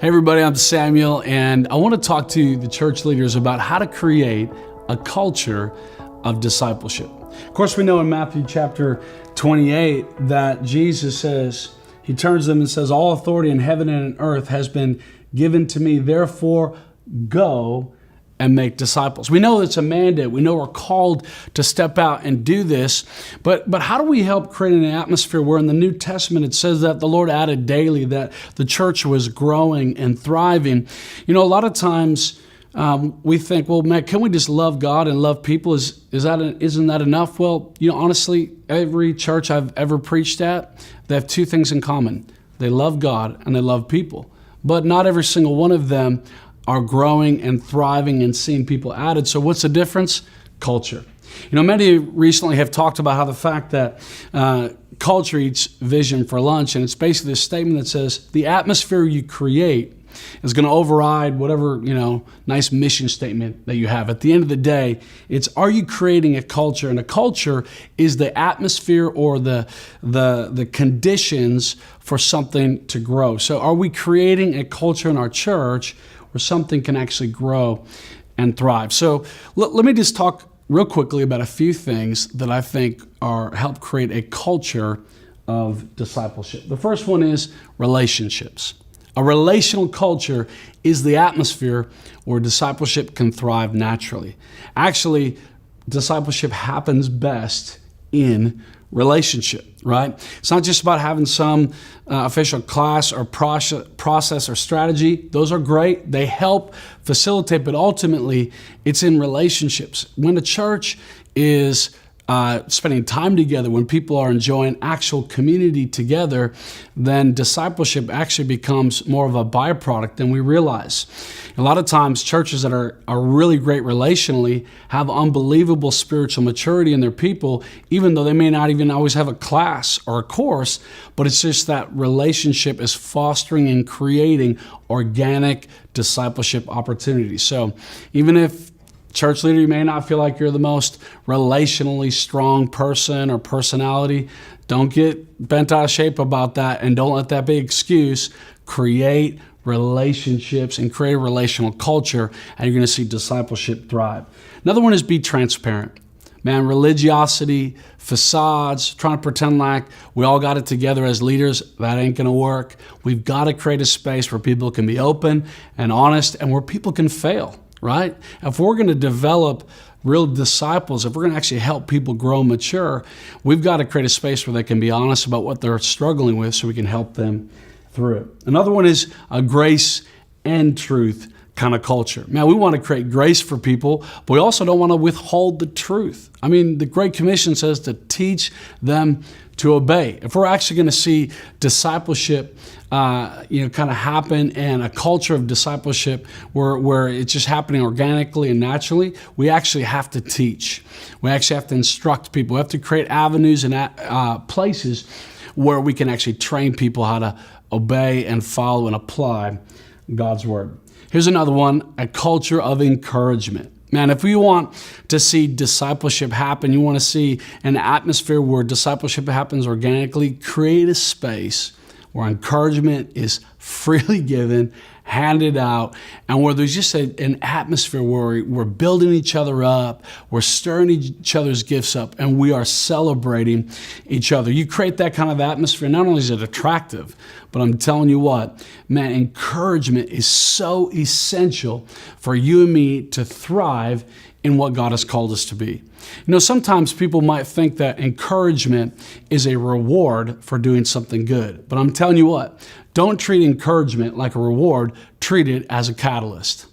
Hey everybody, I'm Samuel, and I want to talk to the church leaders about how to create a culture of discipleship. Of course, we know in Matthew chapter 28 that Jesus says, he turns to them and says, all authority in heaven and on earth has been given to me, therefore go and make disciples. We know it's a mandate. We know we're called to step out and do this, but how do we help create an atmosphere where in the New Testament it says that the Lord added daily, that the church was growing and thriving? You know, a lot of times we think, well, man, can we just love God and love people? Isn't that enough? Well, you know, honestly, every church I've ever preached at, they have two things in common. They love God and they love people, but not every single one of them are growing and thriving and seeing people added. So what's the difference? Culture. You know, many recently have talked about how the fact that culture eats vision for lunch, and it's basically a statement that says the atmosphere you create is going to override whatever, you know, nice mission statement that you have. At the end of the day, it's, are you creating a culture? And a culture is the atmosphere or the conditions for something to grow. So are we creating a culture in our church where something can actually grow and thrive? So let me just talk real quickly about a few things that I think help create a culture of discipleship. The first one is relationships. A relational culture is the atmosphere where discipleship can thrive naturally. Actually, discipleship happens best in relationship, right? It's not just about having some official class or process or strategy. Those are great. They help facilitate, but ultimately it's in relationships. When a church is spending time together, when people are enjoying actual community together, then discipleship actually becomes more of a byproduct than we realize. A lot of times churches that are really great relationally have unbelievable spiritual maturity in their people, even though they may not even always have a class or a course, but it's just that relationship is fostering and creating organic discipleship opportunities. So even if church leader, you may not feel like you're the most relationally strong person or personality, don't get bent out of shape about that, and don't let that be an excuse. Create relationships and create a relational culture, and you're going to see discipleship thrive. Another one is be transparent. Man, religiosity, facades, trying to pretend like we all got it together as leaders, that ain't going to work. We've got to create a space where people can be open and honest and where people can fail. Right? If we're going to develop real disciples, if we're going to actually help people grow and mature, we've got to create a space where they can be honest about what they're struggling with so we can help them through it. Another one is a grace and truth kind of culture. Now, we want to create grace for people, but we also don't want to withhold the truth. I mean, the Great Commission says to teach them to obey. If we're actually going to see discipleship, kind of happen, and a culture of discipleship where it's just happening organically and naturally, we actually have to teach. We actually have to instruct people. We have to create avenues and places where we can actually train people how to obey and follow and apply God's word. Here's another one, a culture of encouragement. Man, if we want to see discipleship happen, you want to see an atmosphere where discipleship happens organically, create a space where encouragement is freely given, handed out, and where there's just an atmosphere where we're building each other up, we're stirring each other's gifts up, and we are celebrating each other. You create that kind of atmosphere, not only is it attractive, but I'm telling you what, man, encouragement is so essential for you and me to thrive in what God has called us to be. You know, sometimes people might think that encouragement is a reward for doing something good. But I'm telling you what, don't treat encouragement like a reward, treat it as a catalyst.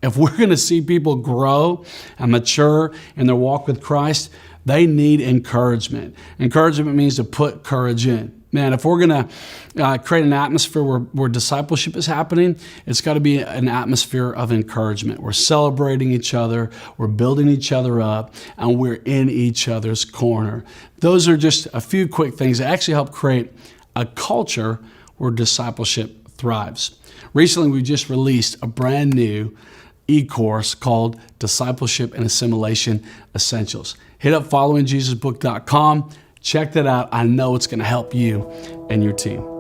If we're going to see people grow and mature in their walk with Christ, they need encouragement. Encouragement means to put courage in. Man, if we're going to create an atmosphere where discipleship is happening, it's got to be an atmosphere of encouragement. We're celebrating each other, we're building each other up, and we're in each other's corner. Those are just a few quick things that actually help create a culture where discipleship thrives. Recently, we just released a brand new e-course called Discipleship and Assimilation Essentials. Hit up followingjesusbook.com. Check that out. I know it's going to help you and your team.